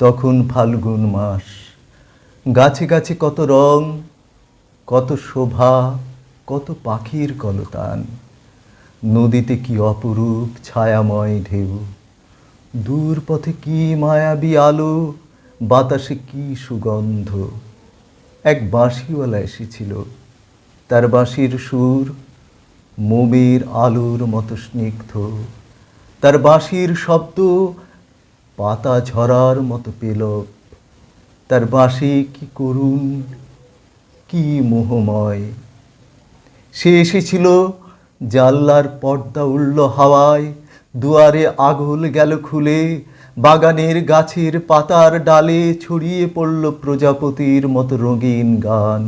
তখন ফাল্গুন মাস, গাছে গাছে কত রং, কত শোভা, কত পাখির কলতান। নদীতে কি অপরূপ ছায়াময় ঢেউ, দূর পথে কি মায়াবী আলো, বাতাসে কি সুগন্ধ। এক বাঁশিওয়ালা এসেছিল, তার বাঁশির সুর মোমের আলোর মতো স্নিগ্ধ, তার বাঁশির শব্দ পাতা ঝরার মতো পেলব। তার বাঁশি কি করুণ, কি মোহময়। সে এসেছিল, জানলার পর্দা উড়ল হাওয়ায়, দুয়ারে আগল গেল খুলে, বাগানের গাছের পাতার ডালে ছড়িয়ে পড়ল প্রজাপতির মতো রঙিন গান।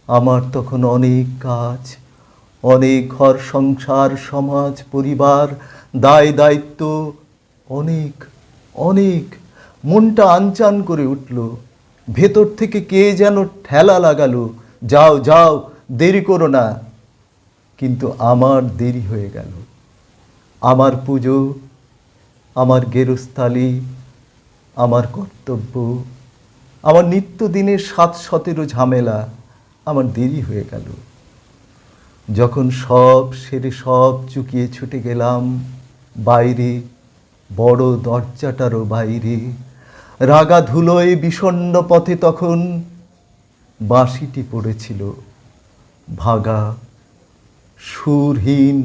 আমার তখন অনেক কাজ, অনেক ঘর সংসার, সমাজ, পরিবার, দায় দায়িত্ব, অনেক অনেক। মনটা আনচান করে উঠল, ভেতর থেকে কে যেন ঠেলা লাগালো, যাও যাও, দেরি করো না। কিন্তু আমার দেরি হয়ে গেল। আমার পুজো, আমার গেরস্থালি, আমার কর্তব্য, আমার নিত্যদিনের ৭-১৭ ঝামেলা, আমার দেরি হয়ে গেল। যখন সব সেরে সব চুকিয়ে ছুটে গেলাম বাইরে, বড় দরজাটারও বাইরে, রাগা ধুলোয় বিষণ্ণ পথে তখন বাঁশিটি পড়েছিল ভাগা, সুরহীন,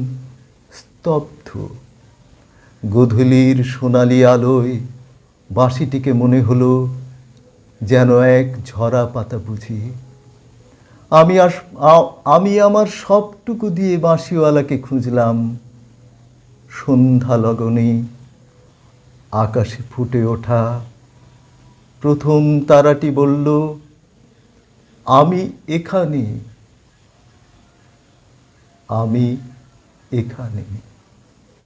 স্তব্ধ। গোধূলির সোনালি আলোয় বাঁশিটিকে মনে হলো যেন এক ঝরা পাতা বুঝি। আমি আমার সবটুকু দিয়ে বাঁশিওয়ালাকে খুঁজলাম। সন্ধ্যা লগনে আকাশে ফুটে ওঠা প্রথম তারাটি বলল, আমি এখানে, আমি এখানে।